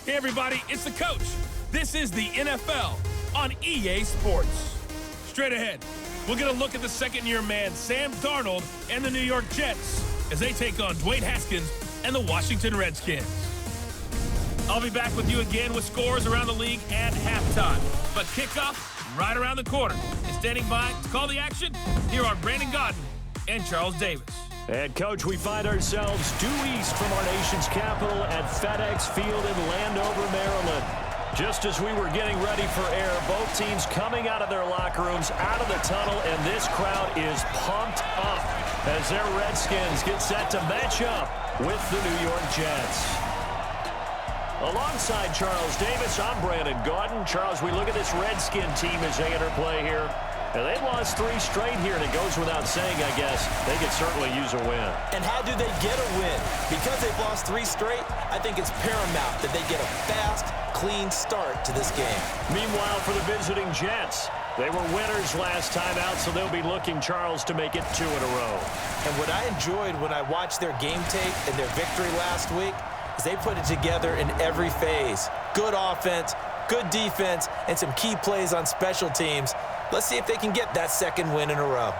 Hey everybody, it's the coach. This is the NFL on EA Sports. Straight ahead, we're going to look at the second-year man Sam Darnold and the New York Jets as they take on Dwayne Haskins and the Washington Redskins. I'll be back with you again with scores around the league at halftime. But kickoff right around the corner. And standing by to call the action, here are Brandon Godden and Charles Davis. And, Coach, we find ourselves due east from our nation's capital at FedEx Field in Landover, Maryland. Just as we were getting ready for air, both teams coming out of their locker rooms, out of the tunnel, and this crowd is pumped up as their Redskins get set to match up with the New York Jets. Alongside Charles Davis, I'm Brandon Godden. Charles, we look at this Redskin team as they enter play here. And they've lost 3 straight here, and it goes without saying, I guess, they could certainly use a win. And how do they get a win? Because they've lost 3 straight, I think it's paramount that they get a fast, clean start to this game. Meanwhile, for the visiting Jets, they were winners last time out, so they'll be looking, Charles, to make it 2 in a row. And what I enjoyed when I watched their game tape and their victory last week is they put it together in every phase. Good offense, good defense, and some key plays on special teams. Let's see if they can get that second win in a row.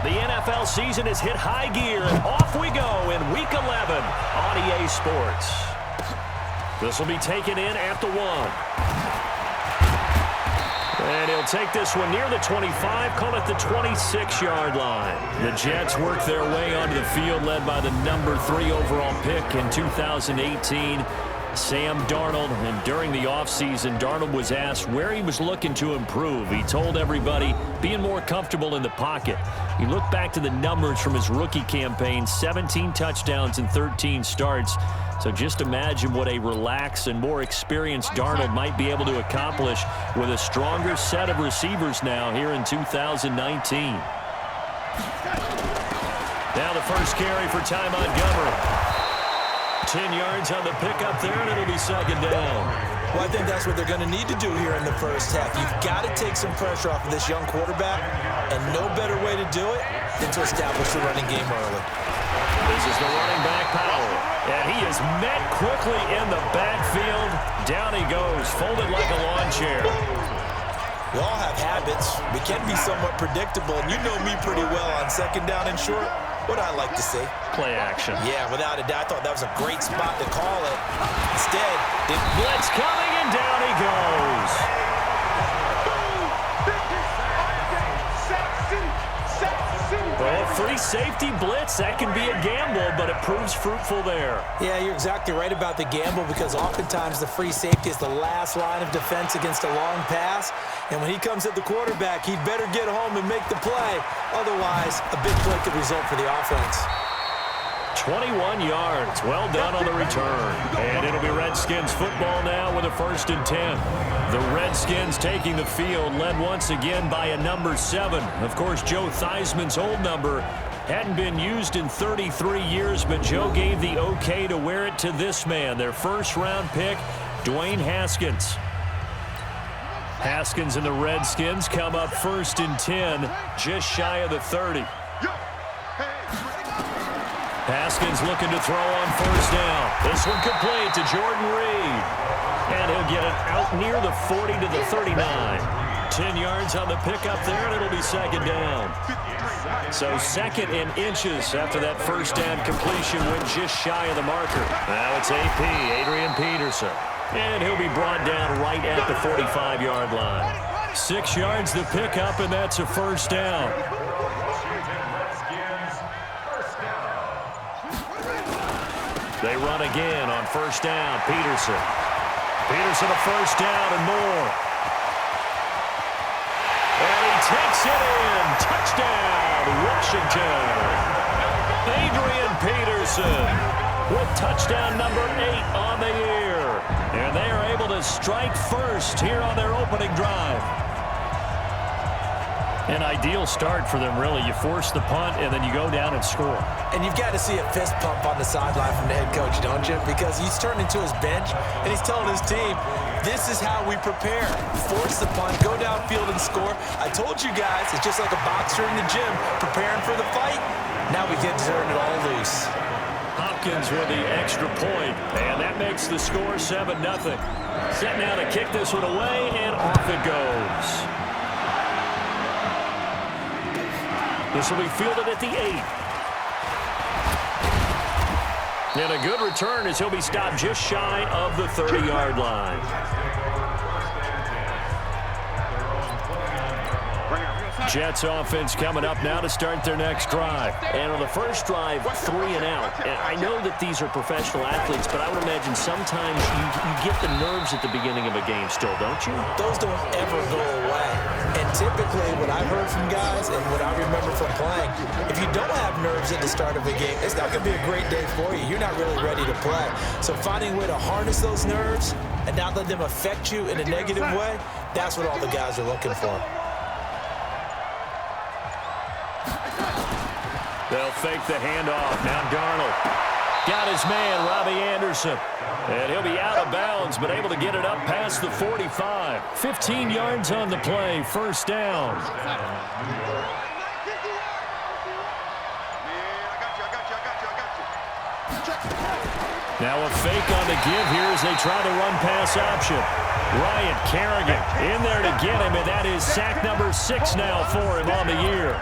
The NFL season has hit high gear, and off we go in Week 11 on EA Sports. This will be taken in at the 1. And he'll take this one near the 25, call it the 26-yard line. The Jets work their way onto the field, led by the number 3 overall pick in 2018. Sam Darnold, and during the offseason, Darnold was asked where he was looking to improve. He told everybody being more comfortable in the pocket. He looked back to the numbers from his rookie campaign, 17 touchdowns and 13 starts. So just imagine what a relaxed and more experienced Darnold might be able to accomplish with a stronger set of receivers now here in 2019. Now the first carry for Ty Montgomery. 10 yards on the pickup there, and it'll be second down. Well, I think that's what they're going to need to do here in the first half. You've got to take some pressure off of this young quarterback, and no better way to do it than to establish the running game early. This is the running back, Powell, and he is met quickly in the backfield. Down he goes, folded like a lawn chair. We all have habits. We can be somewhat predictable, and you know me pretty well on second down and short. What I like to say? Play action. Yeah, without a doubt. I thought that was a great spot to call it. Instead, blitz coming, and down he goes. Well, free safety blitz, that can be a gamble, but it proves fruitful there. Yeah, you're exactly right about the gamble, because oftentimes the free safety is the last line of defense against a long pass. And when he comes at the quarterback, he'd better get home and make the play. Otherwise, a big play could result for the offense. 21 yards. Well done on the return. And it'll be Redskins football now with a 1st and 10. The Redskins taking the field, led once again by a number 7. Of course, Joe Theismann's old number hadn't been used in 33 years, but Joe gave the okay to wear it to this man, their first-round pick, Dwayne Haskins. Haskins and the Redskins come up 1st and 10, just shy of the 30. Haskins looking to throw on 1st down. This one complete to Jordan Reed. And he'll get it out near the 40 to the 39. 10 yards on the pickup there, and it'll be second down. So 2nd and inches after that 1st down completion went just shy of the marker. Now it's AP, Adrian Peterson. And he'll be brought down right at the 45-yard line. 6 yards the pickup, and that's a 1st down. They run again on 1st down. Peterson. Peterson a 1st down and more. And he takes it in. Touchdown, Washington. Adrian Peterson with touchdown number 8 on the year. And they are able to strike first here on their opening drive. An ideal start for them, really. You force the punt, and then you go down and score. And you've got to see a fist pump on the sideline from the head coach, don't you? Because he's turned into his bench, and he's telling his team, this is how we prepare. Force the punt, go downfield and score. I told you guys, it's just like a boxer in the gym preparing for the fight. Now we get to turn it all loose. Hopkins with the extra point, and that makes the score 7-0. Set now to kick this one away, and off it goes. This will be fielded at the 8. And a good return as he'll be stopped just shy of the 30-yard line. Jets offense coming up now to start their next drive. And on the first drive, 3 and out. And I know that these are professional athletes, but I would imagine sometimes you get the nerves at the beginning of a game still, don't you? Those don't ever go away. And typically what I've heard from guys and what I remember from playing, if you don't have nerves at the start of a game, it's not going to be a great day for you. You're not really ready to play. So finding a way to harness those nerves and not let them affect you in a negative way, that's what all the guys are looking for. They'll fake the handoff. Now Darnold got his man, Robbie Anderson. And he'll be out of bounds, but able to get it up past the 45. 15 yards on the play, first down. Now a fake on the give here as they try the run-pass option. Ryan Kerrigan in there to get him, and that is sack number 6 now for him on the year.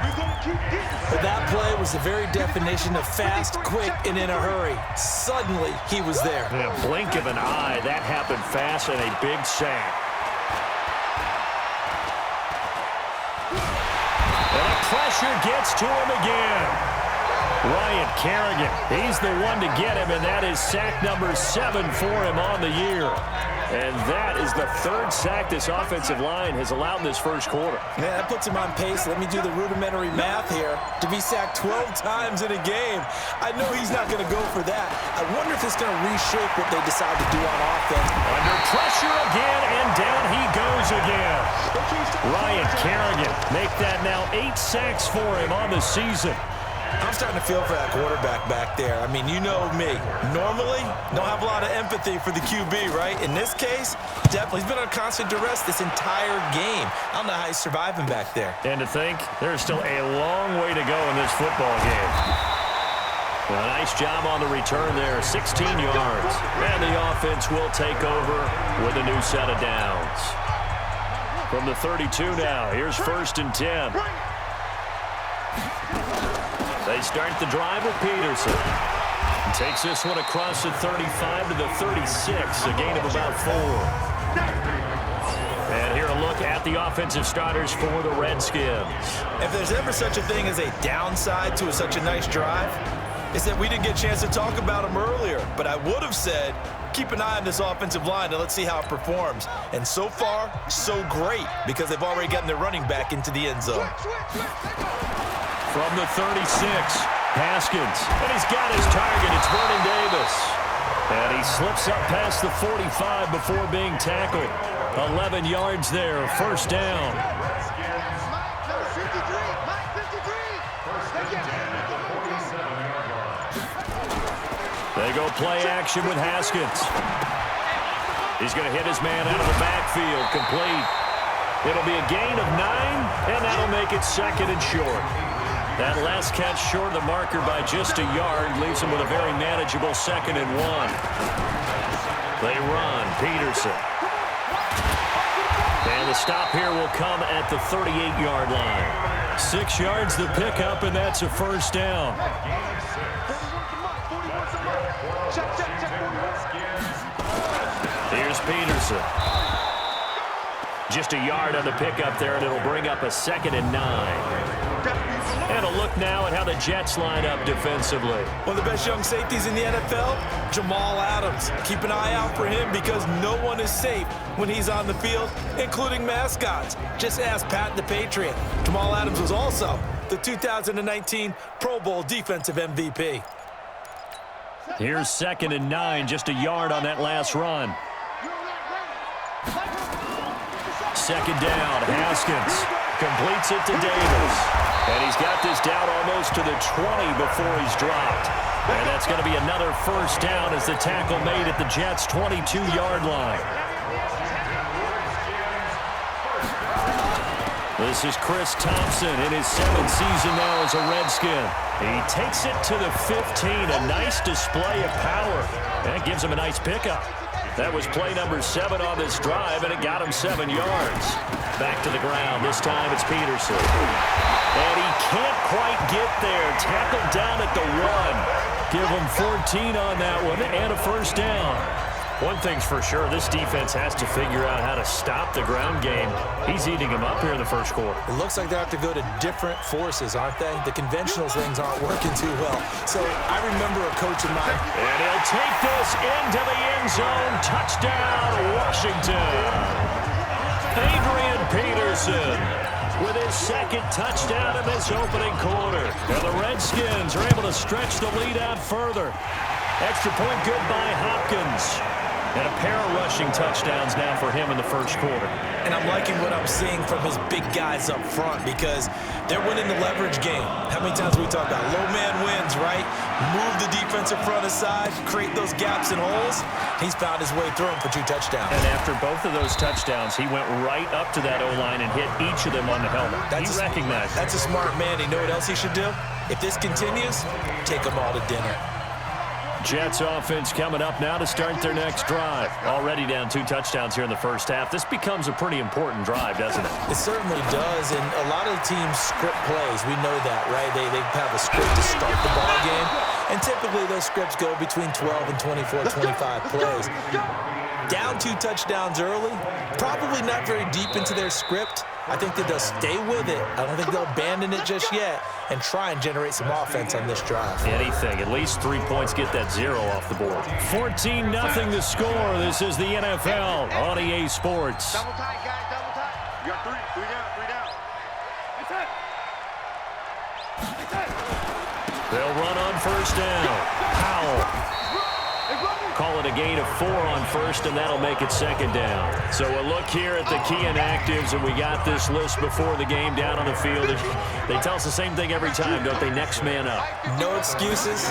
But that play was the very definition of fast, quick, and in a hurry. Suddenly, he was there. In a blink of an eye, that happened fast and a big sack. And the pressure gets to him again. Ryan Kerrigan, he's the one to get him, and that is sack number 7 for him on the year. And that is the 3rd sack this offensive line has allowed in this first quarter. Man, that puts him on pace. Let me do the rudimentary math here. To be sacked 12 times in a game, I know he's not going to go for that. I wonder if it's going to reshape what they decide to do on offense. Under pressure again, and down he goes again. Ryan Kerrigan make that now 8 sacks for him on the season. I'm starting to feel for that quarterback back there. I mean, you know me. Normally, don't have a lot of empathy for the QB, right? In this case, definitely. He's been on constant duress this entire game. I don't know how he's surviving back there. And to think, there's still a long way to go in this football game. Well, a nice job on the return there, 16 yards. And the offense will take over with a new set of downs. From the 32 now, here's 1st and 10. They start the drive with Peterson. He takes this one across the 35 to the 36, a gain of about 4. And here a look at the offensive starters for the Redskins. If there's ever such a thing as a downside to such a nice drive, it's that we didn't get a chance to talk about them earlier. But I would have said, keep an eye on this offensive line and let's see how it performs. And so far, so great, because they've already gotten their running back into the end zone. From the 36, Haskins, and he's got his target. It's Vernon Davis. And he slips up past the 45 before being tackled. 11 yards there, first down. They go play action with Haskins. He's going to hit his man out of the backfield, complete. It'll be a gain of 9, and that'll make it 2nd and short. That last catch short of the marker by just a yard leaves him with a very manageable 2nd and 1. They run. Peterson. And the stop here will come at the 38-yard line. 6 yards the pickup, and that's a first down. Here's Peterson. Just a yard on the pickup there, and it'll bring up a 2nd and 9. And a look now at how the Jets line up defensively. One of the best young safeties in the NFL, Jamal Adams. Keep an eye out for him because no one is safe when he's on the field, including mascots. Just ask Pat the Patriot. Jamal Adams was also the 2019 Pro Bowl Defensive MVP. Here's 2nd and 9, just a yard on that last run. 2nd down, Haskins completes it to Davis. And he's got this down almost to the 20 before he's dropped. And that's going to be another first down as the tackle made at the Jets' 22-yard line. This is Chris Thompson in his 7th season now as a Redskin. He takes it to the 15, a nice display of power. That gives him a nice pickup. That was play number 7 on this drive, and it got him 7 yards. Back to the ground. This time it's Peterson. And he can't quite get there. Tackled down at the 1. Give him 14 on that one and a first down. One thing's for sure, this defense has to figure out how to stop the ground game. He's eating them up here in the first quarter. It looks like they have to go to different forces, aren't they? The conventional things aren't working too well. So I remember a coach of mine. And he'll take this into the end zone. Touchdown, Washington. Adrian Peterson with his 2nd touchdown in this opening quarter. And the Redskins are able to stretch the lead out further. Extra point good by Hopkins. And a pair of rushing touchdowns now for him in the first quarter. And I'm liking what I'm seeing from his big guys up front because they're winning the leverage game. How many times we talk about low man wins, right? Move the defensive front aside, create those gaps and holes. He's found his way through them for 2 touchdowns. And after both of those touchdowns, he went right up to that O-line and hit each of them on the helmet. He recognized it. That's a smart man. You know what else he should do? If this continues, take them all to dinner. Jets offense coming up now to start their next drive. Already down 2 touchdowns here in the first half. This becomes a pretty important drive, doesn't it? It certainly does, and a lot of the teams script plays. We know that, right? They have a script to start the ball game, and typically those scripts go between 12 and 24, 25 plays. Down 2 touchdowns early, probably not very deep into their script. I think that they'll stay with it. I don't think they'll abandon it just yet and try and generate some offense on this drive. Anything. At least 3 points, get that 0 off the board. 14-0 the score. This is the NFL on EA Sports. Double tight, guys, double tight. You got 3 down. They'll run on first down. Powell. Call it a gain of 4 on first, and that'll make it 2nd down. So a look here at the key inactives, and we got this list before the game down on the field. They tell us the same thing every time, don't they? Next man up. No excuses.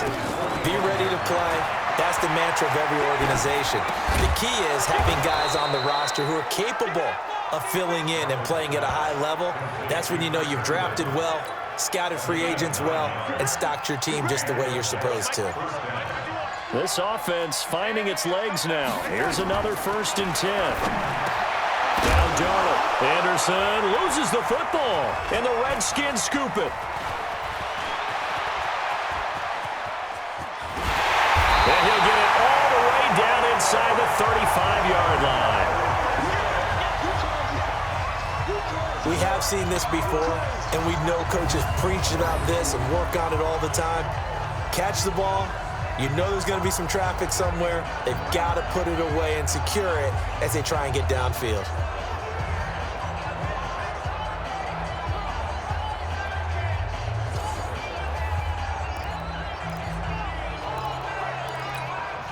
Be ready to play. That's the mantra of every organization. The key is having guys on the roster who are capable of filling in and playing at a high level. That's when you know you've drafted well, scouted free agents well, and stocked your team just the way you're supposed to. This offense finding its legs now. Here's another 1st and 10. Down Darnold. Anderson loses the football, and the Redskins scoop it. And he'll get it all the way down inside the 35-yard line. We have seen this before, and we know coaches preach about this and work on it all the time. Catch the ball. You know there's going to be some traffic somewhere. They've got to put it away and secure it as they try and get downfield.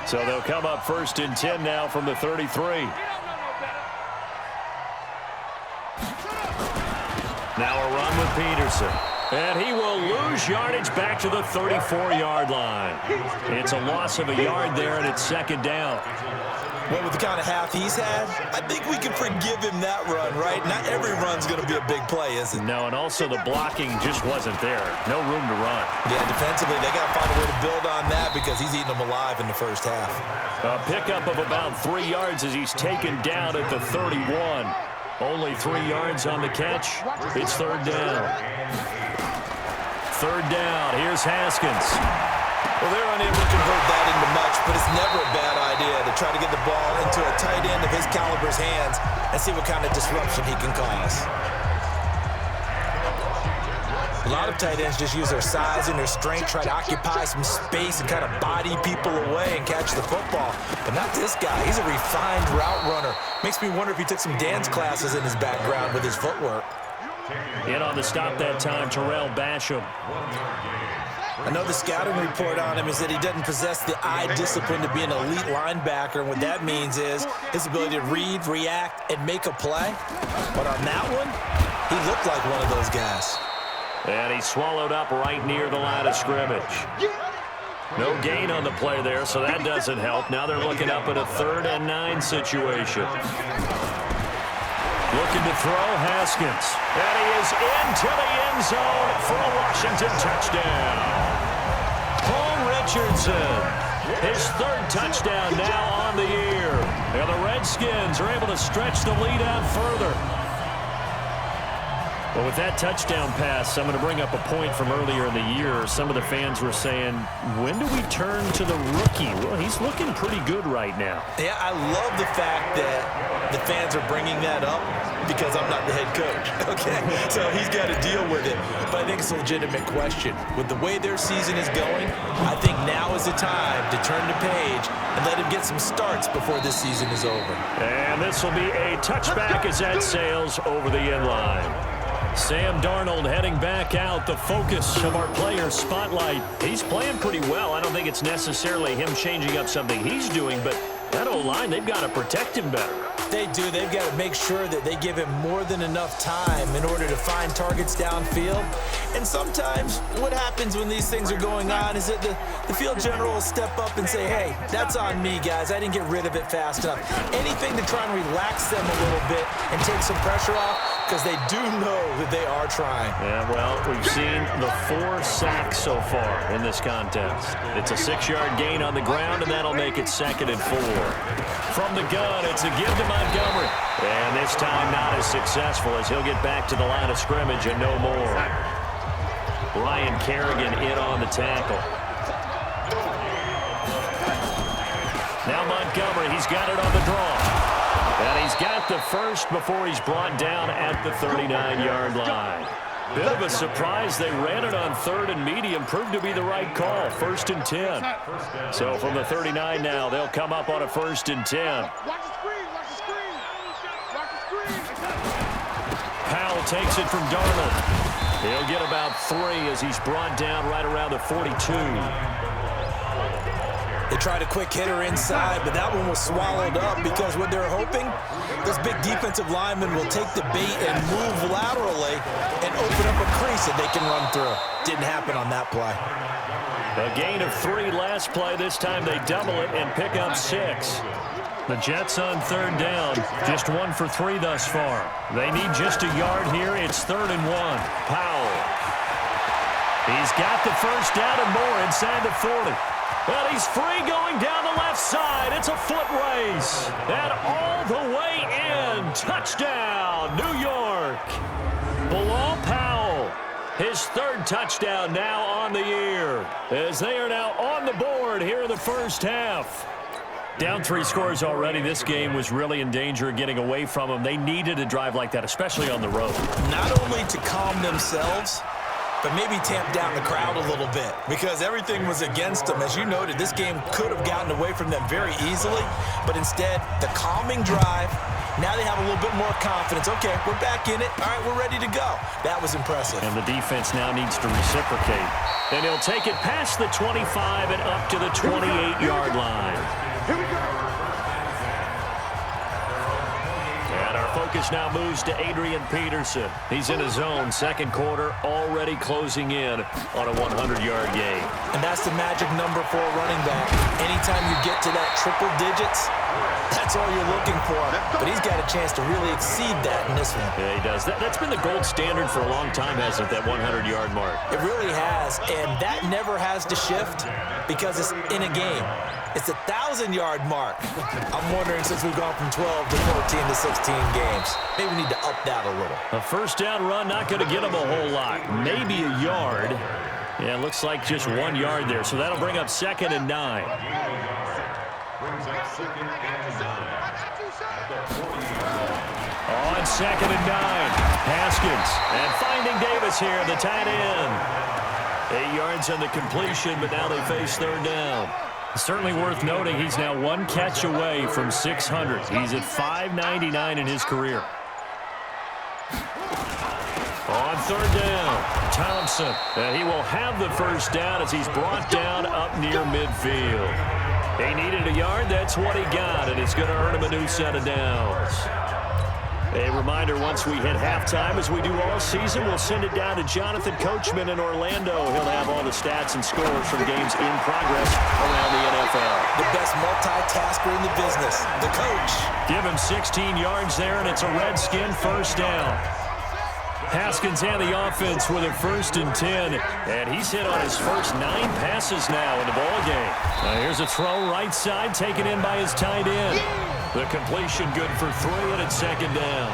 So they'll come up 1st and 10 now from the 33. Now a run with Peterson. And he will lose yardage back to the 34-yard line. It's a loss of a yard there, and it's 2nd down. Well, with the kind of half he's had, I think we can forgive him that run, right? Not every run's going to be a big play, is it? No, and also the blocking just wasn't there. No room to run. Yeah, defensively, they got to find a way to build on that because he's eating them alive in the first half. A pickup of about 3 yards as he's taken down at the 31. Only 3 yards on the catch. It's 3rd down. 3rd down. Here's Haskins. Well, they're unable to convert that into much, but it's never a bad idea to try to get the ball into a tight end of his caliber's hands and see what kind of disruption he can cause. A lot of tight ends just use their size and their strength, try to occupy some space and kind of body people away and catch the football. But not this guy. He's a refined route runner. Makes me wonder if he took some dance classes in his background with his footwork. In on the stop that time, Terrell Basham. I know the scouting report on him is that he doesn't possess the eye discipline to be an elite linebacker, and what that means is his ability to read, react, and make a play. But on that one, he looked like one of those guys. And he swallowed up right near the line of scrimmage. No gain on the play there, so that doesn't help. Now they're looking up at a 3rd and 9 situation. Looking to throw, Haskins. And he is into the end zone for a Washington touchdown. Paul Richardson, his 3rd touchdown now on the year. And the Redskins are able to stretch the lead out further. Well, with that touchdown pass, I'm going to bring up a point from earlier in the year. Some of the fans were saying, when do we turn to the rookie? Well, he's looking pretty good right now. Yeah, I love the fact that the fans are bringing that up because I'm not the head coach, okay? So he's got to deal with it. But I think it's a legitimate question. With the way their season is going, I think now is the time to turn the page and let him get some starts before this season is over. And this will be a touchback as that sails over the end line. Sam Darnold heading back out, the focus of our player spotlight. He's playing pretty well. I don't think it's necessarily him changing up something he's doing, but that O-line, they've got to protect him better. They do. They've got to make sure that they give him more than enough time in order to find targets downfield. And sometimes what happens when these things are going on is that the field general will step up and say, hey, that's on me, guys. I didn't get rid of it fast enough. Anything to try and relax them a little bit and take some pressure off, because they do know that they are trying. Yeah, well, we've seen the 4 sacks so far in this contest. It's a 6-yard gain on the ground, and that'll make it 2nd and 4. From the gun, it's a give to Montgomery. And this time not as successful as he'll get back to the line of scrimmage and no more. Ryan Kerrigan in on the tackle. Now Montgomery, he's got it on the draw. And he's got the first before he's brought down at the 39-yard line. Bit of a surprise. They ran it on 3rd and medium. Proved to be the right call. 1st and 10. So from the 39 now, they'll come up on a 1st and 10. Powell takes it from Darnold. He'll get about 3 as he's brought down right around the 42. They tried a quick hitter inside, but that one was swallowed up because what they're hoping, this big defensive lineman will take the bait and move laterally and open up a crease that they can run through. Didn't happen on that play. A gain of 3 last play. This time they double it and pick up 6. The Jets on 3rd down. Just 1 for 3 thus far. They need just a yard here. It's 3rd and 1. Powell. He's got the first down and more inside the 40. Well, he's free going down the left side. It's a foot race. And all the way in. Touchdown, New York. Bilal Powell. His 3rd touchdown now on the year. As they are now on the board here in the first half. Down 3 scores already. This game was really in danger of getting away from them. They needed a drive like that, especially on the road. Not only to calm themselves, but maybe tamp down the crowd a little bit because everything was against them. As you noted, this game could have gotten away from them very easily, but instead, the calming drive, now they have a little bit more confidence. Okay, we're back in it. All right, we're ready to go. That was impressive. And the defense now needs to reciprocate. And he'll take it past the 25 and up to the 28-yard line. Here we go. And our focus now moves to Adrian Peterson. He's in his zone, 2nd quarter, already closing in on a 100-yard gain. And that's the magic number for a running back. Anytime you get to that triple digits, that's all you're looking for. But he's got a chance to really exceed that in this one. Yeah, he does. That's been the gold standard for a long time, hasn't it, that 100-yard mark? It really has, and that never has to shift because it's in a game. It's a 1,000-yard mark. I'm wondering, since we've gone from 12 to 14 to 16 games, maybe we need to up that a little. A first down run, not going to get him a whole lot. Maybe a yard. Yeah, looks like just 1 yard there, so that'll bring up 2nd and 9. On 2nd and 9, Haskins. And finding Davis here, the tight end. 8 yards on the completion, but now they face 3rd down. Certainly worth noting he's now 1 catch away from 600. He's at 599 in his career. On 3rd down. Thompson. And he will have the first down as he's brought down up near midfield. He needed a yard. That's what he got, and it's going to earn him a new set of downs. A reminder, once we hit halftime, as we do all season, we'll send it down to Jonathan Coachman in Orlando. He'll have all the stats and scores from games in progress around the NFL. The best multitasker in the business, the coach. Give him 16 yards there, and it's a Redskin first down. Haskins and the offense with a 1st and 10, and he's hit on his first 9 passes now in the ballgame. Here's a throw right side taken in by his tight end. The completion good for 3, and it's 2nd down.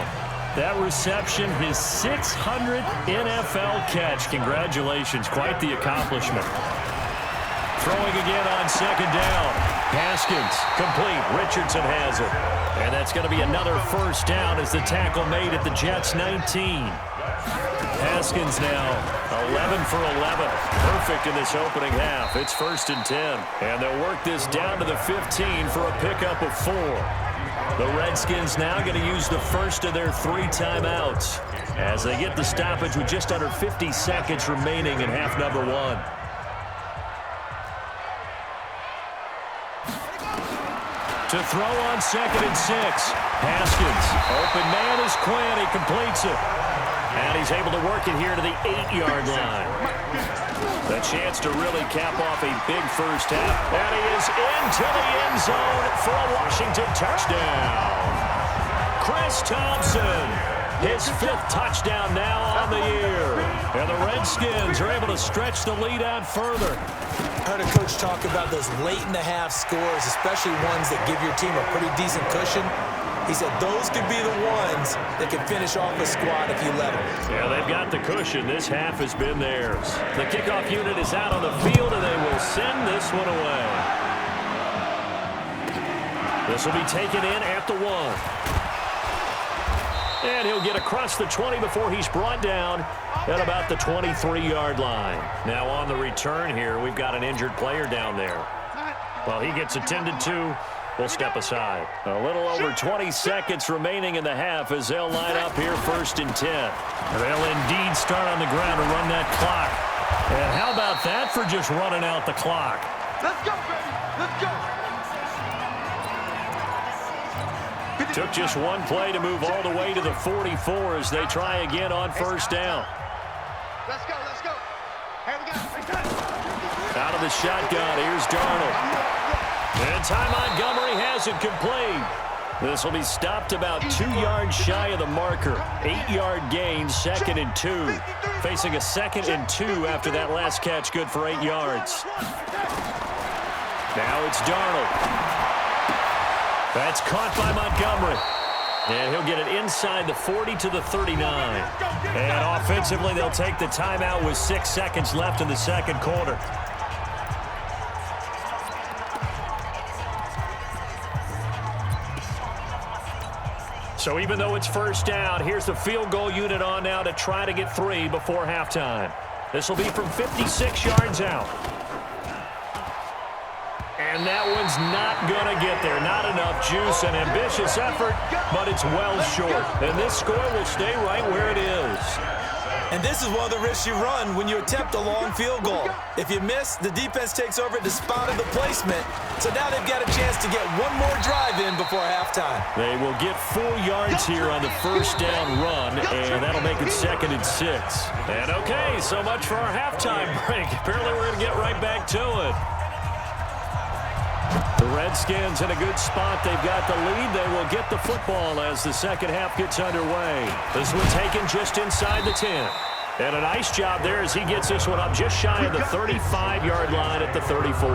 That reception, his 600th NFL catch. Congratulations, quite the accomplishment. Throwing again on 2nd down. Haskins, complete. Richardson has it. And that's going to be another first down as the tackle made at the Jets' 19. Haskins now 11 for 11. Perfect in this opening half. It's 1st and 10. And they'll work this down to the 15 for a pickup of 4. The Redskins now going to use the first of their 3 timeouts as they get the stoppage with just under 50 seconds remaining in half number 1. To throw on 2nd and 6. Haskins. Open man is Quinn. He completes it. And he's able to work it here to the 8-yard line. The chance to really cap off a big first half. And he is into the end zone for a Washington touchdown. Chris Thompson, his 5th touchdown now on the year. And the Redskins are able to stretch the lead out further. I heard a coach talk about those late-in-the-half scores, especially ones that give your team a pretty decent cushion. He said those could be the ones that can finish off a squad if you let them. Yeah, they've got the cushion. This half has been theirs. The kickoff unit is out on the field, and they will send this one away. This will be taken in at the 1. And he'll get across the 20 before he's brought down at about the 23-yard line. Now on the return here, we've got an injured player down there. Well, he gets attended to. We'll step aside. A little over 20 seconds remaining in the half as they'll line up here 1st and 10. They'll indeed start on the ground to run that clock. And how about that for just running out the clock? Let's go, baby. Let's go. Took just one play to move all the way to the 44 as they try again on 1st down. Let's go. Here we go. Out of the shotgun, here's Darnold. And Ty Montgomery has it complete. This will be stopped about 2 yards shy of the marker. 8-yard gain, 2nd and 2. Facing a 2nd and 2 after that last catch, good for 8 yards. Now it's Darnold. That's caught by Montgomery. And he'll get it inside the 40 to the 39. And offensively, they'll take the timeout with 6 seconds left in the 2nd quarter. So even though it's 1st down, here's the field goal unit on now to try to get 3 before halftime. This will be from 56 yards out. And that one's not going to get there. Not enough juice, an ambitious effort, but it's well short. And this score will stay right where it is. And this is one of the risks you run when you attempt a long field goal. If you miss, the defense takes over at the spot of the placement. So now they've got a chance to get one more drive in before halftime. They will get 4 yards here on the 1st down run, and that'll make it 2nd and 6. And okay, so much for our halftime break. Apparently we're going to get right back to it. The Redskins in a good spot. They've got the lead. They will get the football as the 2nd half gets underway. This one taken just inside the 10. And a nice job there as he gets this one up just shy of the 35-yard line at the 34.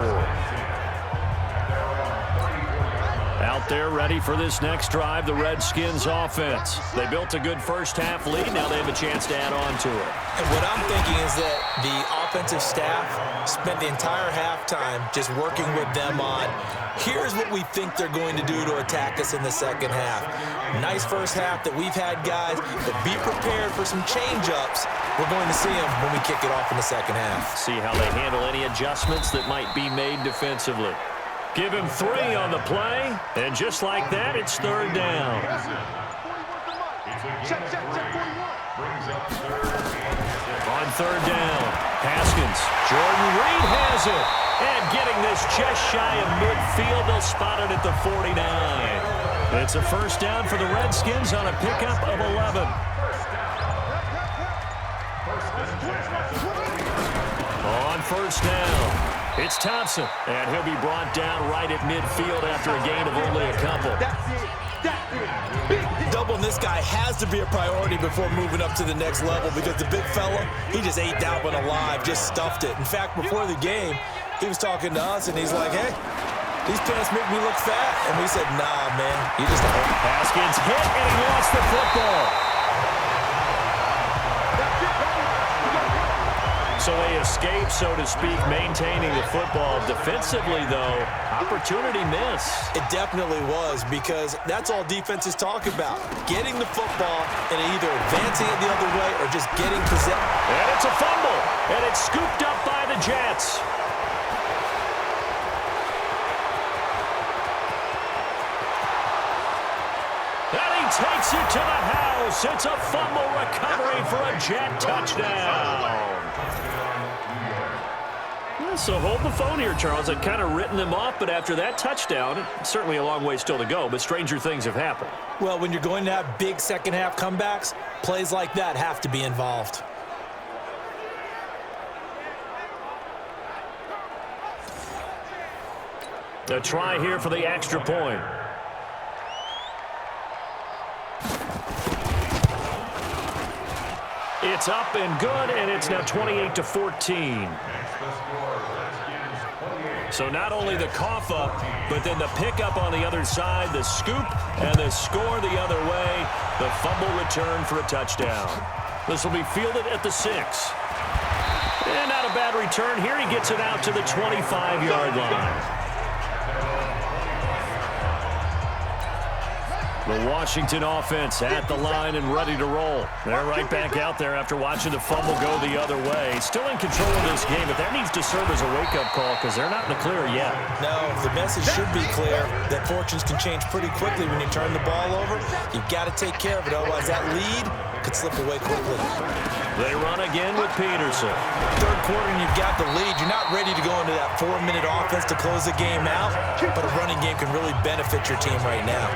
Out there ready for this next drive, the Redskins offense. They built a good first half lead. Now they have a chance to add on to it. And what I'm thinking is that the offensive staff spent the entire halftime just working with them on, here's what we think they're going to do to attack us in the 2nd half. Nice first half that we've had, guys, but be prepared for some change-ups. We're going to see them when we kick it off in the 2nd half. See how they handle any adjustments that might be made defensively. Give him 3 on the play, and just like that, it's 3rd down. On On third down, Haskins. Jordan Reed has it. And getting this just shy of midfield, they'll spot it at the 49. It's a first down for the Redskins on a pickup of 11. On first down, it's Thompson, and he'll be brought down right at midfield after a gain of only a couple. Doubling this guy has to be a priority before moving up to the next level because the big fella, he just ate that one alive, just stuffed it. In fact, before the game, he was talking to us, and he's like, hey, these pants make me look fat. And we said, nah, man, you just don't. Haskins hit, and he lost the football. So they escape, so to speak, maintaining the football. Defensively, though, opportunity miss. It definitely was, because that's all defenses talk about. Getting the football and either advancing it the other way or just getting possession. And it's a fumble, and it's scooped up by the Jets. And he takes it to the house. It's a fumble recovery for a Jet touchdown. So hold the phone here, Charles. I'd kind of written them off, but after that touchdown, it's certainly a long way still to go, but stranger things have happened. Well, when you're going to have big second-half comebacks, plays like that have to be involved. A try here for the extra point. It's up and good, and it's now 28-14. So not only the cough up, but then the pickup on the other side, the scoop, and the score the other way. The fumble return for a touchdown. This will be fielded at the 6. And not a bad return here. He gets it out to the 25-yard line. The Washington offense at the line and ready to roll. They're right back out there after watching the fumble go the other way. Still in control of this game, but that needs to serve as a wake-up call because they're not in the clear yet. No, the message should be clear that fortunes can change pretty quickly when you turn the ball over. You've got to take care of it, otherwise that lead could slip away quickly. They run again with Peterson. Third quarter and you've got the lead. You're not ready to go into that 4-minute offense to close the game out, but a running game can really benefit your team right now.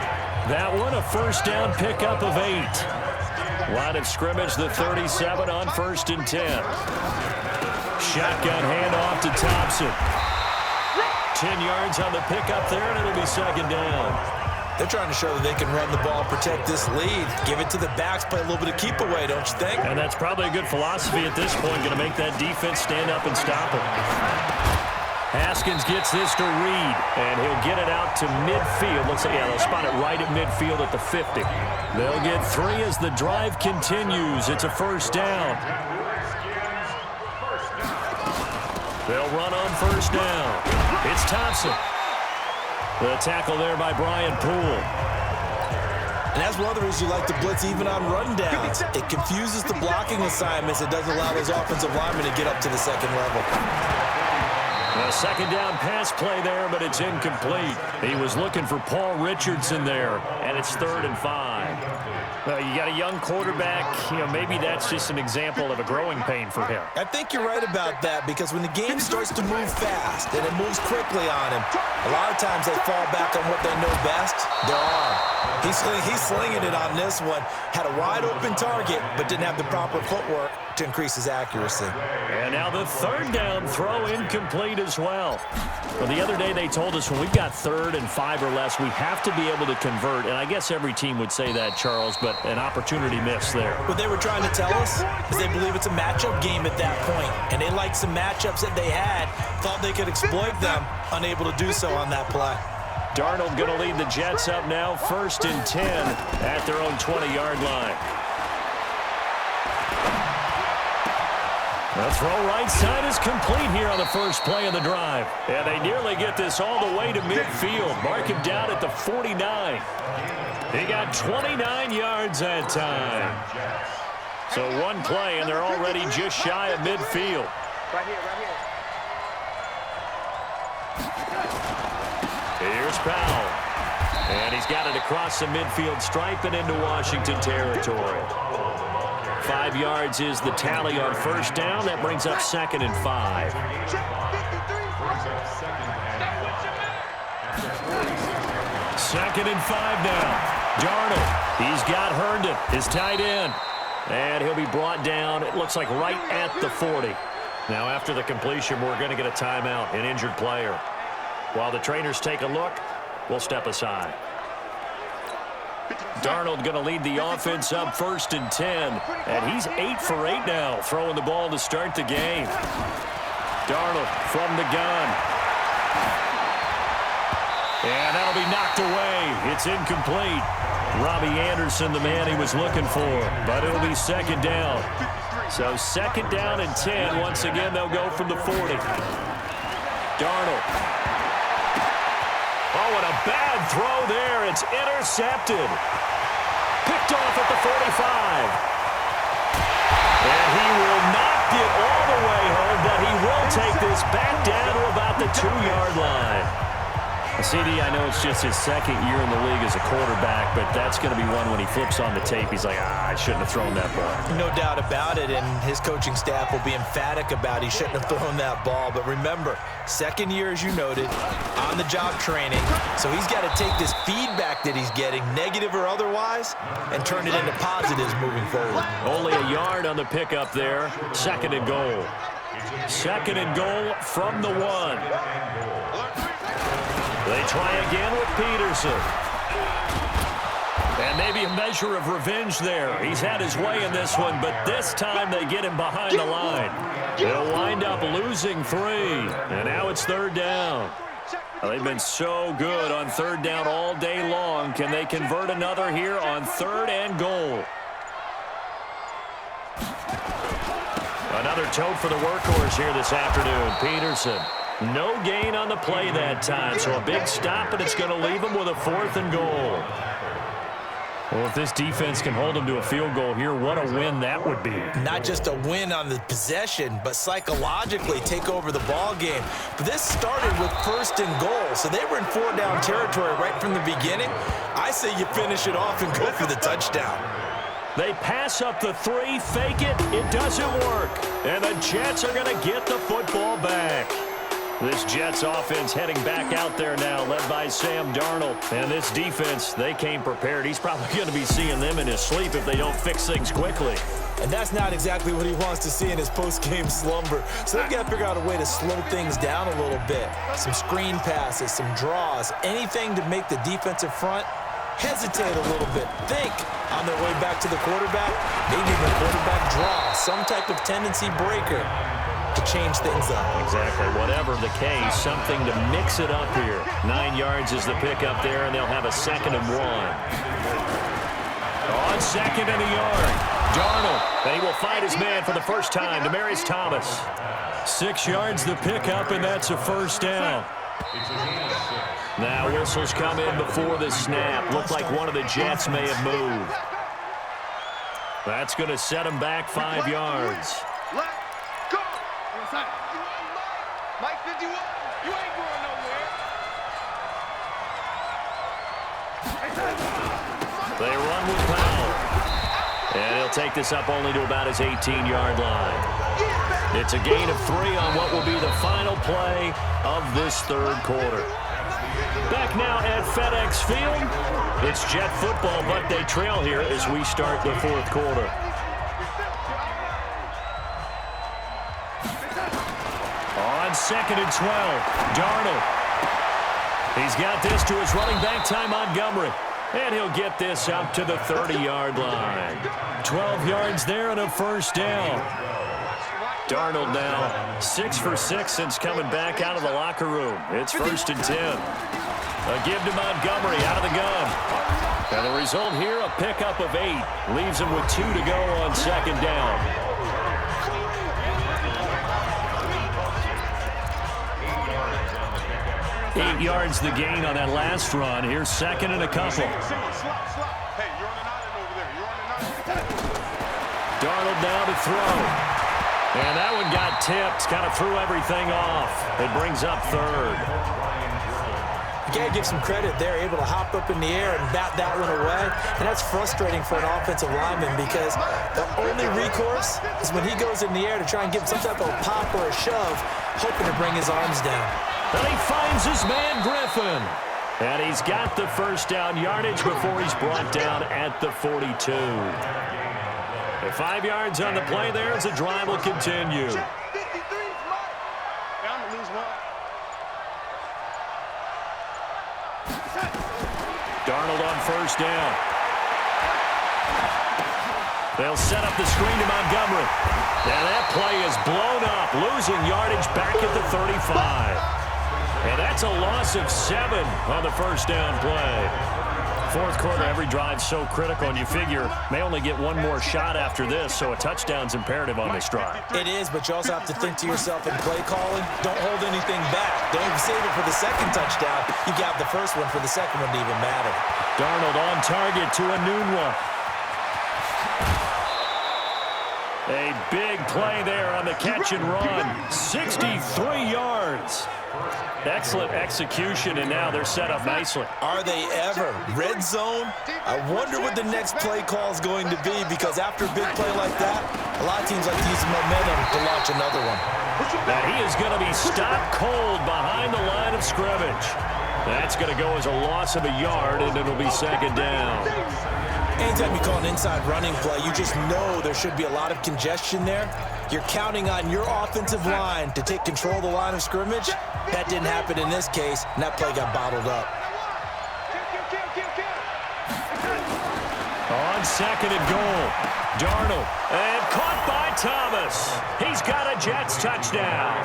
That one, a first down pickup of 8. Line of scrimmage, the 37 on 1st and 10. Shotgun handoff to Thompson. 10 yards on the pickup there, and it'll be second down. They're trying to show that they can run the ball, protect this lead. Give it to the backs, play a little bit of keep away, don't you think? And that's probably a good philosophy at this point, going to make that defense stand up and stop it. Haskins gets this to Reed, and he'll get it out to midfield. Looks like, yeah, they'll spot it right at midfield at the 50. They'll get 3 as the drive continues. It's a first down. They'll run on first down. It's Thompson. The tackle there by Brian Poole. And that's one of the reasons you like to blitz even on rundowns. It confuses the blocking assignments. It doesn't allow those offensive linemen to get up to the second level. A second down pass play there, but it's incomplete. He was looking for Paul Richardson there, and it's 3rd and 5. Well, you got a young quarterback. You know, maybe that's just an example of a growing pain for him. I think you're right about that, because when the game starts to move fast and it moves quickly on him, a lot of times they fall back on what they know best, their arm. He's slinging it on this one. Had a wide-open target, but didn't have the proper footwork to increase his accuracy. And now the 3rd down throw incomplete as well. Well, the other day they told us when we've got 3rd and 5 or less, we have to be able to convert. And I guess every team would say that, Charles, but an opportunity miss there. What they were trying to tell us is they believe it's a matchup game at that point. And they liked some matchups that they had, thought they could exploit them, unable to do so on that play. Darnold going to lead the Jets up now, 1st and 10 at their own 20-yard line. The throw right side is complete here on the first play of the drive. And they nearly get this all the way to midfield. Mark him down at the 49. He got 29 yards that time. So one play, and they're already just shy of midfield. Right here. Here's Powell. And he's got it across the midfield stripe and into Washington territory. 5 yards is the tally on first down. That brings up 2nd and 5. Second and 5 now. Darnold, he's got Herndon, his tight end. And he'll be brought down, it looks like right at the 40. Now after the completion, we're going to get a timeout, an injured player. While the trainers take a look, we'll step aside. Darnold going to lead the offense up 1st and 10. And he's 8 for 8 now, throwing the ball to start the game. Darnold from the gun. And that'll be knocked away. It's incomplete. Robbie Anderson, the man he was looking for. But it'll be 2nd down. So 2nd down and 10. Once again, they'll go from the 40. Darnold. Oh, and a bad throw there. It's intercepted. Picked off at the 45. And he will not get all the way home, but he will take this back down to about the 2-yard line. CD, I know it's just his 2nd year in the league as a quarterback, but that's going to be one when he flips on the tape. He's like, I shouldn't have thrown that ball. No doubt about it, and his coaching staff will be emphatic about he shouldn't have thrown that ball. But remember, 2nd year, as you noted, on-the-job training. So he's got to take this feedback that he's getting, negative or otherwise, and turn it into positives moving forward. Only a yard on the pickup there. 2nd and goal. 2nd and goal from the 1. They try again with Peterson. And maybe a measure of revenge there. He's had his way in this one, but this time they get him behind the line. They'll wind up losing 3. And now it's 3rd down. They've been so good on 3rd down all day long. Can they convert another here on 3rd and goal? Another tote for the workhorse here this afternoon. Peterson. No gain on the play that time, so a big stop, and it's going to leave him with a 4th and goal. Well, if this defense can hold them to a field goal here, what a win that would be. Not just a win on the possession, but psychologically take over the ball game. But this started with 1st and goal, so they were in 4-down territory right from the beginning. I say you finish it off and go for the touchdown. They pass up the 3, fake it, it doesn't work. And the Jets are going to get the football back. This Jets offense heading back out there now, led by Sam Darnold. And this defense, they came prepared. He's probably going to be seeing them in his sleep if they don't fix things quickly. And that's not exactly what he wants to see in his post-game slumber. So they've got to figure out a way to slow things down a little bit. Some screen passes, some draws, anything to make the defensive front hesitate a little bit. Think on their way back to the quarterback, maybe the quarterback draw, some type of tendency breaker to change things up. Exactly. Whatever the case, something to mix it up here. 9 yards is the pickup there, and they'll have a 2nd and 1. On 2nd and a yard. Darnold, and he will find his man for the first time, Demaryius Thomas. 6 yards the pickup, and that's a 1st down. Now whistles come in before the snap. Looked like one of the Jets may have moved. That's going to set him back 5 yards. Mike 51, you ain't going nowhere. They run with Powell. And he'll take this up only to about his 18-yard line. It's a gain of 3 on what will be the final play of this 3rd quarter. Back now at FedEx Field. It's Jet football, but they trail here as we start the 4th quarter. On 2nd and 12, Darnold. He's got this to his running back, Ty Montgomery. And he'll get this up to the 30-yard line. 12 yards there and a 1st down. Darnold now 6 for 6 since coming back out of the locker room. It's 1st and 10. A give to Montgomery out of the gun. And the result here, a pickup of 8. Leaves him with 2 to go on 2nd down. 8 yards the gain on that last run. Here's 2nd and a couple. Hey, you're on an island over there. You're on an island. Darnold now to throw. And that one got tipped. Kind of threw everything off. It brings up 3rd. You got to give some credit there, able to hop up in the air and bat that one away. And that's frustrating for an offensive lineman because the only recourse is when he goes in the air to try and give some type of pop or a shove, hoping to bring his arms down. And he finds his man, Griffin. And he's got the first down yardage before he's brought down at the 42. The 5 yards on the play there as the drive will continue. Darnold on first down. They'll set up the screen to Montgomery. And that play is blown up, losing yardage back at the 35. And that's a loss of 7 on the first down play. Fourth quarter, every drive so critical, and you figure may only get one more shot after this, so a touchdown's imperative on this drive. It is, but you also have to think to yourself in play calling, don't hold anything back. Don't even save it for the second touchdown. You got the first one for the second one to even matter. Darnold on target to a noon one. A big play there on the catch and run. 63 yards. Excellent execution, and now they're set up nicely. Are they ever? Red zone? I wonder what the next play call is going to be, because after a big play like that, a lot of teams like to use the momentum to launch another one. Now he is going to be stopped cold behind the line of scrimmage. That's going to go as a loss of a yard, and it'll be second down. Anytime you call an inside running play, you just know there should be a lot of congestion there. You're counting on your offensive line to take control of the line of scrimmage. That didn't happen in this case, and that play got bottled up. On second and goal, Darnold, and caught by Thomas. He's got a Jets touchdown.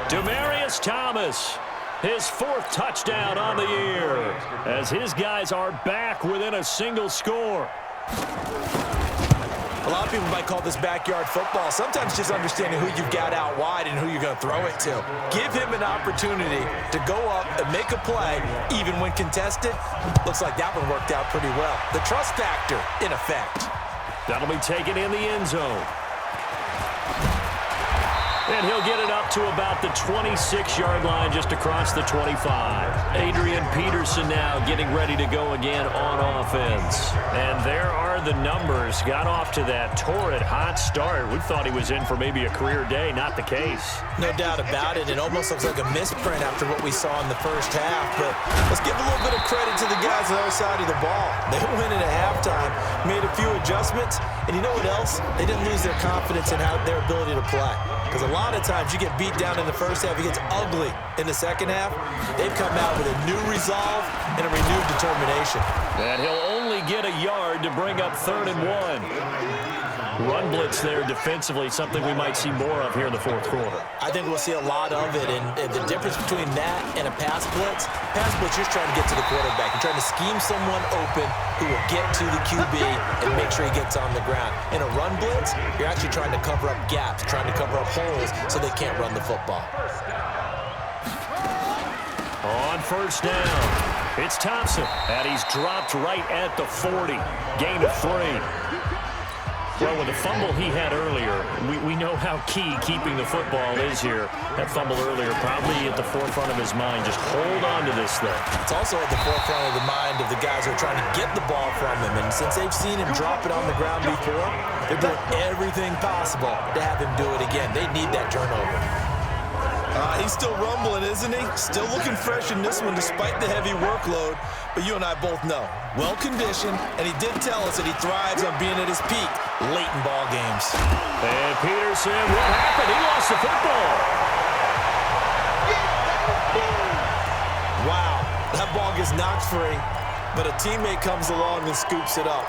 Demaryius Thomas, his 4th touchdown on the year, as his guys are back within a single score. A lot of people might call this backyard football. Sometimes just understanding who you've got out wide and who you're going to throw it to. Give him an opportunity to go up and make a play, even when contested. Looks like that one worked out pretty well. The trust factor in effect. That'll be taken in the end zone. And he'll get it up to about the 26-yard line, just across the 25. Adrian Peterson now getting ready to go again on offense. And there are the numbers. Got off to that torrid hot start. We thought he was in for maybe a career day. Not the case. No doubt about it. It almost looks like a misprint after what we saw in the first half. But let's give a little bit of credit to the guys on the other side of the ball. They went in at halftime, made a few adjustments, and you know what else? They didn't lose their confidence in their ability to play. Because a lot of times you get beat down in the first half, it gets ugly in the second half. They've come out with a new resolve and a renewed determination. And he'll only get a yard to bring up 3rd and 1. Run blitz there defensively, something we might see more of here in the fourth quarter. I think we'll see a lot of it, and the difference between that and a pass blitz, you're just trying to get to the quarterback. You're trying to scheme someone open who will get to the QB and make sure he gets on the ground. In a run blitz, you're actually trying to cover up gaps, trying to cover up holes so they can't run the football. On first down, it's Thompson, and he's dropped right at the 40. Gain of 3. Well, with the fumble he had earlier, we know how key keeping the football is here. That fumble earlier probably at the forefront of his mind. Just hold on to this thing. It's also at the forefront of the mind of the guys who are trying to get the ball from him. And since they've seen him drop it on the ground before, they're doing everything possible to have him do it again. They need that turnover. He's still rumbling, isn't he? Still looking fresh in this one despite the heavy workload. But you and I both know, well-conditioned, and he did tell us that he thrives on being at his peak late in ball games. And Peterson, what happened? He lost the football. Wow, that ball gets knocked free, but a teammate comes along and scoops it up.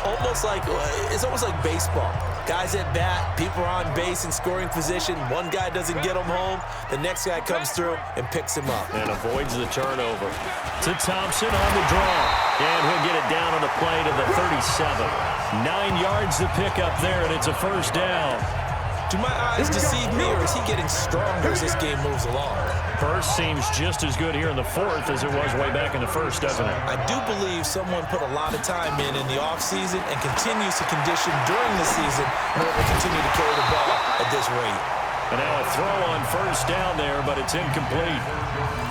It's almost like baseball. Guys at bat, people are on base in scoring position. One guy doesn't get him home. The next guy comes through and picks him up. And avoids the turnover. To Thompson on the draw. And he'll get it down on the play to the 37. 9 yards to pick up there, and it's a first down. Do my eyes deceive me, or is he getting stronger as this game moves along? Hurst seems just as good here in the fourth as it was way back in the first, doesn't it? I do believe someone put a lot of time in the offseason and continues to condition during the season in order to continue to carry the ball at this rate. And now a throw on first down there, but it's incomplete.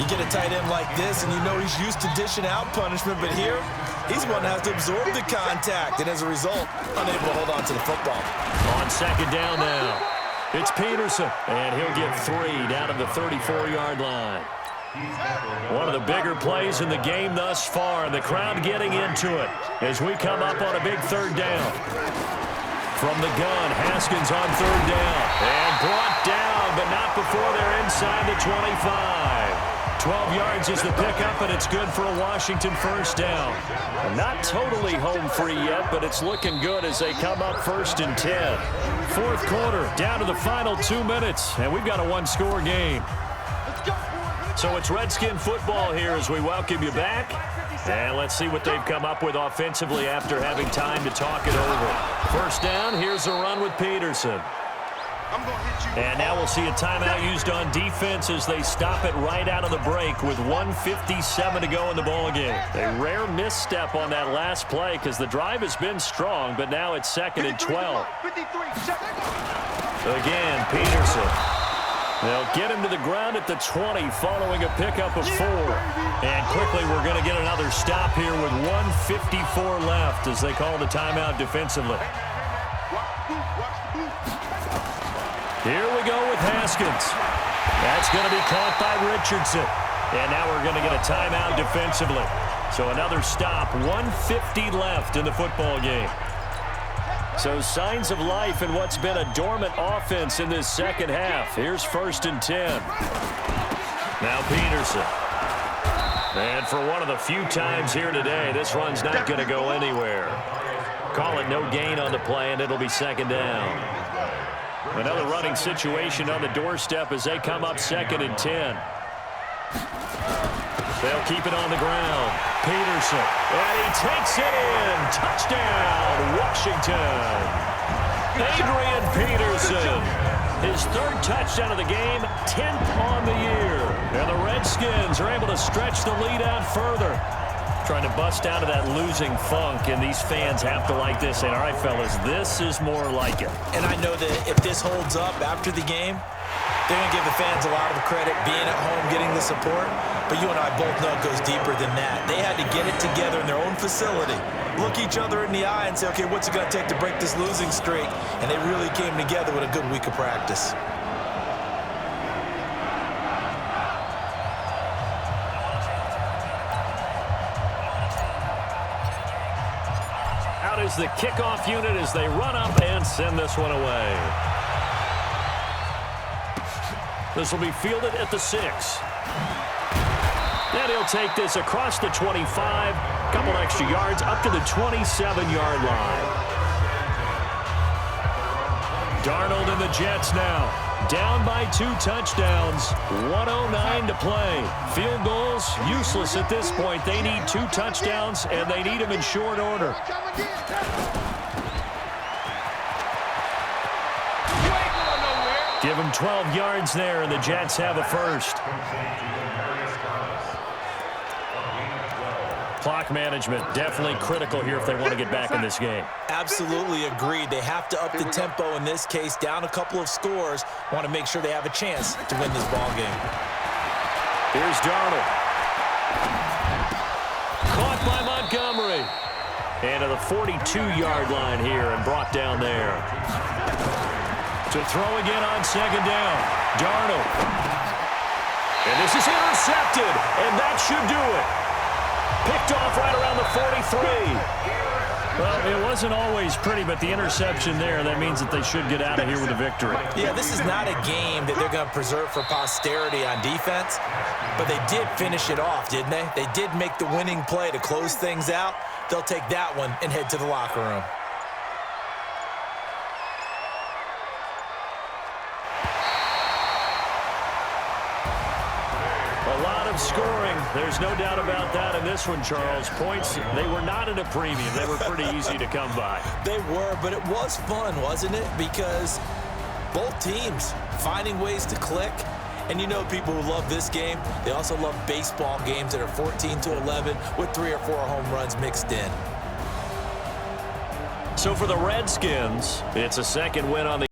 You get a tight end like this, and you know he's used to dishing out punishment, but here, he's one that has to absorb the contact, and as a result, unable to hold on to the football. On second down now, it's Peterson, and he'll get 3 down at the 34-yard line. One of the bigger plays in the game thus far, and the crowd getting into it as we come up on a big third down. From the gun, Haskins on third down, and brought down, but not before they're inside the 25. 12 yards is the pickup, and it's good for a Washington first down. Not totally home free yet, but it's looking good as they come up 1st and 10. Fourth quarter, down to the final 2 minutes, and we've got a one-score game. So it's Redskin football here as we welcome you back. And let's see what they've come up with offensively after having time to talk it over. First down, here's a run with Peterson. And now we'll see a timeout used on defense as they stop it right out of the break with 1:57 to go in the ballgame. A rare misstep on that last play because the drive has been strong, but now it's 2nd and 12. Again, Peterson. They'll get him to the ground at the 20 following a pickup of 4. And quickly we're going to get another stop here with 1:54 left as they call the timeout defensively. Here we go with Haskins. That's going to be caught by Richardson. And now we're going to get a timeout defensively. So another stop, 1:50 left in the football game. So signs of life in what's been a dormant offense in this second half. Here's 1st and 10. Now Peterson. And for one of the few times here today, this run's not going to go anywhere. Call it no gain on the play, and it'll be 2nd down. Another running situation on the doorstep as they come up 2nd and 10. They'll keep it on the ground. Peterson, and he takes it in. Touchdown, Washington. Adrian Peterson, his 3rd touchdown of the game, 10th on the year. And the Redskins are able to stretch the lead out further. Trying to bust out of that losing funk, and these fans have to like this. And all right, fellas, this is more like it. And I know that if this holds up after the game, they're going to give the fans a lot of the credit being at home, getting the support. But you and I both know it goes deeper than that. They had to get it together in their own facility, look each other in the eye and say, okay, what's it going to take to break this losing streak? And they really came together with a good week of practice. Out is the kickoff unit as they run up and send this one away. This will be fielded at the 6. And he'll take this across the 25, couple extra yards up to the 27-yard line. Darnold and the Jets now down by 2 touchdowns, 1:09 to play. Field goals useless at this point. They need 2 touchdowns, and they need them in short order. Give them 12 yards there, and the Jets have a first. Clock management definitely critical here if they want to get back in this game. Absolutely agreed. They have to up the tempo in this case, down a couple of scores. Want to make sure they have a chance to win this ball game. Here's Darnold. Caught by Montgomery. And to the 42-yard line here and brought down there. To throw again on 2nd down. Darnold. And this is intercepted, and that should do it. Picked off right around the 43. Well, it wasn't always pretty, but the interception there, that means that they should get out of here with a victory. Yeah, this is not a game that they're going to preserve for posterity on defense, but they did finish it off, didn't they? They did make the winning play to close things out. They'll take that one and head to the locker room. A lot of scoring. There's no doubt about that in this one, Charles. Points, they were not at a premium. They were pretty easy to come by. They were, but it was fun, wasn't it? Because both teams finding ways to click. And you know people who love this game, they also love baseball games that are 14-11 with 3 or 4 home runs mixed in. So for the Redskins, it's a second win on the